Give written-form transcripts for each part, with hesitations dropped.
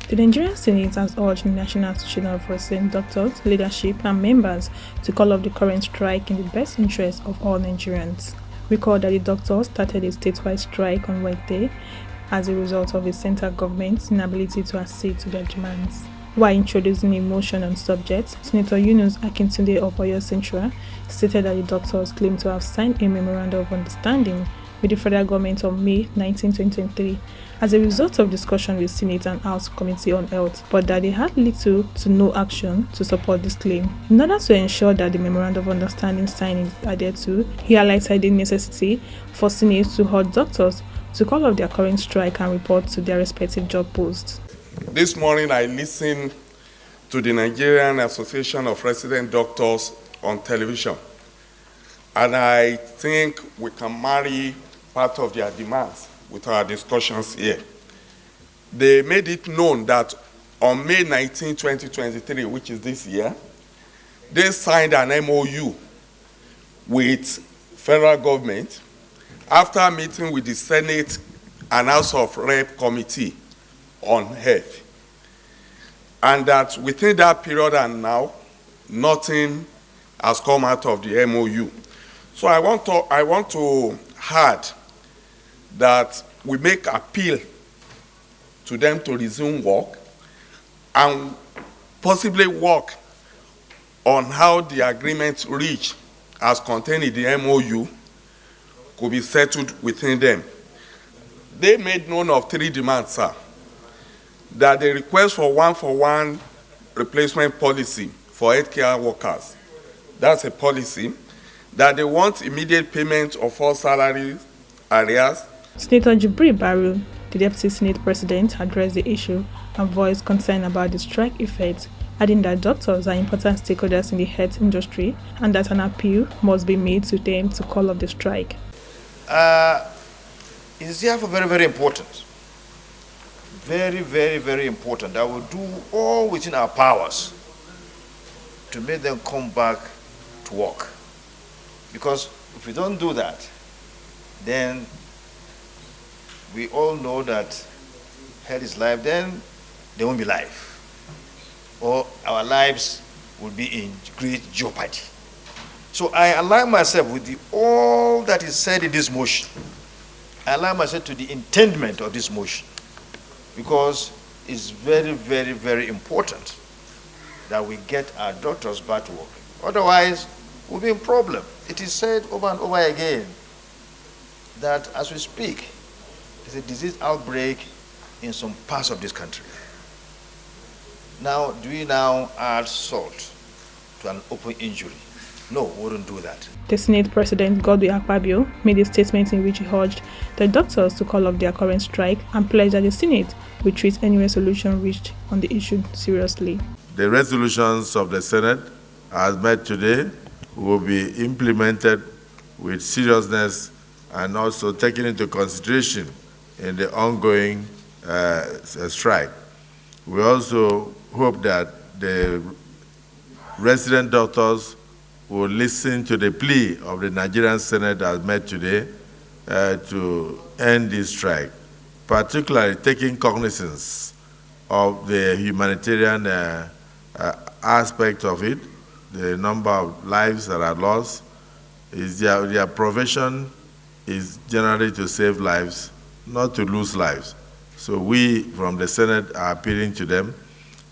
The Nigerian Senate has urged the National Association of Resident Doctors, leadership, and members to call off the current strike in the best interest of all Nigerians. Recall that the doctors started a statewide strike on Wednesday as a result of the central government's inability to accede to their demands. While introducing a motion on subject, Senator Yunus Akintunde of Oyo Central stated that the doctors claim to have signed a memorandum of understanding with the federal government on May 19, 2023, as a result of discussion with Senate and House Committee on Health, but that they had little to no action to support this claim. In order to ensure that the memorandum of understanding signing is adhered to, he highlighted the necessity for Senate to urge doctors to call off their current strike and report to their respective job posts. This morning I listened to the Nigerian Association of Resident Doctors on television, and I think we can marry part of their demands with our discussions here. They made it known that on May 19, 2023, which is this year, they signed an MOU with federal government after meeting with the Senate and House of Rep Committee on Health, and that within that period and now, nothing has come out of the MOU. So I want to add that we make appeal to them to resume work and possibly work on how the agreement reached as contained in the MOU could be settled within them. They made known of 3 demands, sir. That the request for one-for-one replacement policy for healthcare workers, that's a policy. That they want immediate payment of all salary arrears. Senator Jibril Baru, the Deputy Senate President, addressed the issue and voiced concern about the strike effect, adding that doctors are important stakeholders in the health industry and that an appeal must be made to them to call off the strike. It's therefore very, very important. Very, very, very important that we'll do all within our powers to make them come back to work. Because if we don't do that, then we all know that health is life, then there won't be life. Or our lives will be in great jeopardy. So I align myself with all that is said in this motion. I align myself to the intendment of this motion, because it's very, very, very important that we get our doctors back to work. Otherwise, we'll be in problem. It is said over and over again that as we speak, there's a disease outbreak in some parts of this country. Now, do we now add salt to an open injury? No, we wouldn't do that. The Senate President Godwin Akpabio made a statement in which he urged the doctors to call off their current strike and pledged that the Senate will treat any resolution reached on the issue seriously. The resolutions of the Senate, as met today, will be implemented with seriousness and also taken into consideration in the ongoing strike. We also hope that the resident doctors will listen to the plea of the Nigerian Senate as met today to end this strike, particularly taking cognizance of the humanitarian aspect of it, the number of lives that are lost. Their profession is generally to save lives, not to lose lives. So we from the Senate are appealing to them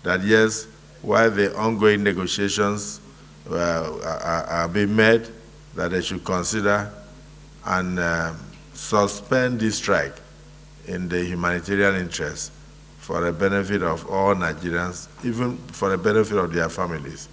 that yes, while the ongoing negotiations are being made, that they should consider and suspend this strike in the humanitarian interest for the benefit of all Nigerians, even for the benefit of their families.